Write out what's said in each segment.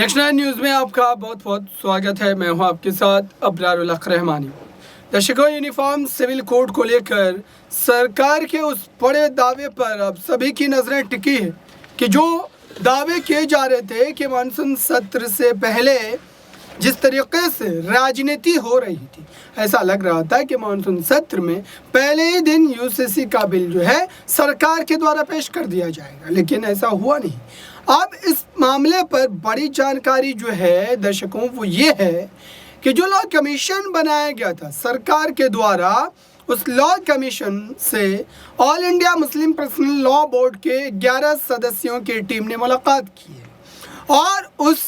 Next nine news में आपका बहुत बहुत स्वागत है। मैं हूं आपके साथ अबरारुल हक रहमानी। दर्शकों, यूनिफॉर्म सिविल कोड को लेकर सरकार के उस बड़े दावे पर अब सभी की नज़रें टिकी है कि जो दावे किए जा रहे थे कि मानसून सत्र से पहले जिस तरीके से राजनीति हो रही थी, ऐसा लग रहा था कि मानसून सत्र में पहले ही दिन यूसीसी का बिल जो है सरकार के द्वारा पेश कर दिया जाएगा, लेकिन ऐसा हुआ नहीं। अब इस मामले पर बड़ी जानकारी जो है दर्शकों वो ये है कि जो लॉ कमीशन बनाया गया था सरकार के द्वारा, उस लॉ कमीशन से all India Muslim personal law board के 11 सदस्यों की टीम ने मुलाकात की है और उस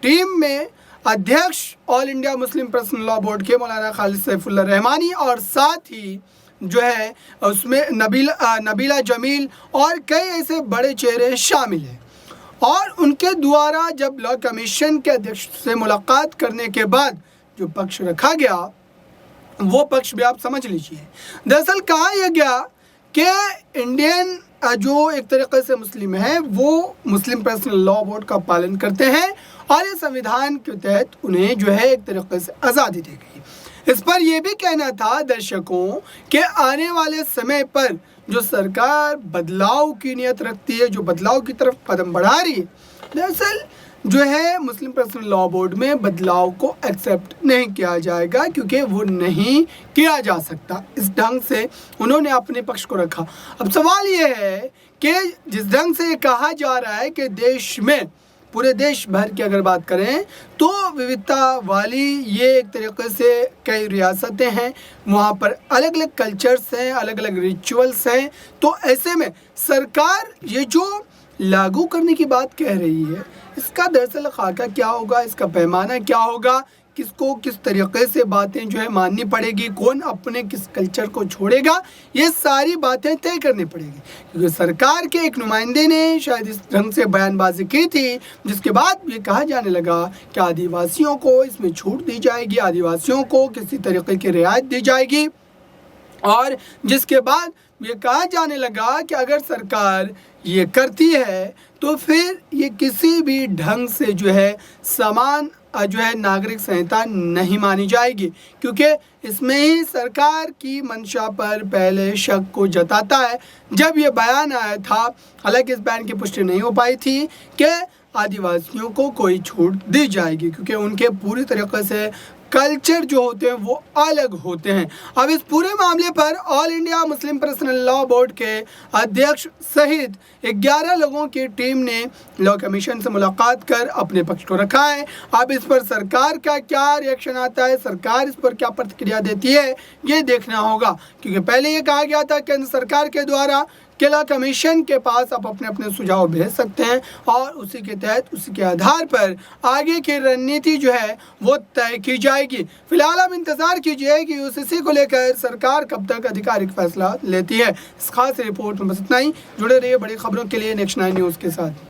टीम में अध्यक्ष all India Muslim personal law board के मौलाना खालिद सैफुल्लाह रहमानी और साथ ही जो है उसमें नबीला जमील और कई ऐसे बड़े चेहरे शामिल हैं। और उनके द्वारा जब लॉ कमीशन के अध्यक्ष से मुलाकात करने के बाद जो पक्ष रखा गया वो पक्ष भी आप समझ लीजिए। दरअसल कहा यह गया कि इंडियन जो एक तरीके से मुस्लिम है वो मुस्लिम पर्सनल लॉ बोर्ड का पालन करते हैं और ये संविधान के तहत उन्हें जो है एक तरीके से आज़ादी दी गई। इस पर यह भी कहना था दर्शकों कि आने वाले समय पर जो सरकार बदलाव की नीयत रखती है, जो बदलाव की तरफ कदम बढ़ा रही है, दरअसल जो है मुस्लिम पर्सनल लॉ बोर्ड में बदलाव को एक्सेप्ट नहीं किया जाएगा क्योंकि वो नहीं किया जा सकता। इस ढंग से उन्होंने अपने पक्ष को रखा। अब सवाल ये है कि जिस ढंग से ये कहा जा रहा है कि देश में पूरे देश भर की अगर बात करें तो विविधता वाली ये एक तरीके से कई रियासतें हैं, वहाँ पर अलग अलग कल्चर्स हैं, अलग अलग रिचुअल्स हैं। तो ऐसे में सरकार ये जो लागू करने की बात कह रही है, इसका दरअसल खाका क्या होगा, इसका पैमाना क्या होगा, किसको किस तरीके से बातें जो है माननी पड़ेगी, कौन अपने किस कल्चर को छोड़ेगा, ये सारी बातें तय करनी पड़ेगी। क्योंकि सरकार के एक नुमाइंदे ने शायद इस ढंग से बयानबाजी की थी जिसके बाद ये कहा जाने लगा कि आदिवासियों को इसमें छूट दी जाएगी, आदिवासियों को किसी तरीके की रियायत दी जाएगी और जिसके बाद ये कहा जाने लगा कि अगर सरकार ये करती है तो फिर ये किसी भी ढंग से जो है समान जो है नागरिक संहिता नहीं मानी जाएगी, क्योंकि इसमें ही सरकार की मंशा पर पहले शक को जताता है। जब ये बयान आया था, हालांकि इस बयान की पुष्टि नहीं हो पाई थी कि आदिवासियों को कोई छूट दी जाएगी क्योंकि उनके पूरी तरीके से कल्चर जो होते हैं वो अलग होते हैं। अब इस पूरे मामले पर all India Muslim personal law board के अध्यक्ष सहित 11 लोगों की टीम ने लॉ कमीशन से मुलाकात कर अपने पक्ष को रखा है। अब इस पर सरकार का क्या रिएक्शन आता है, सरकार इस पर क्या प्रतिक्रिया देती है, ये देखना होगा। क्योंकि पहले ये कहा गया था केंद्र सरकार के द्वारा कि लॉ कमीशन के पास आप अपने अपने सुझाव भेज सकते हैं और उसी के तहत उसी के आधार पर आगे की रणनीति जो है वो तय की जाएगी। फिलहाल आप इंतज़ार कीजिए कि यूसीसी को लेकर सरकार कब तक आधिकारिक फैसला लेती है। इस खास रिपोर्ट में बस इतना ही। जुड़े रहिए बड़ी खबरों के लिए नेक्स्ट 9 न्यूज़ के साथ।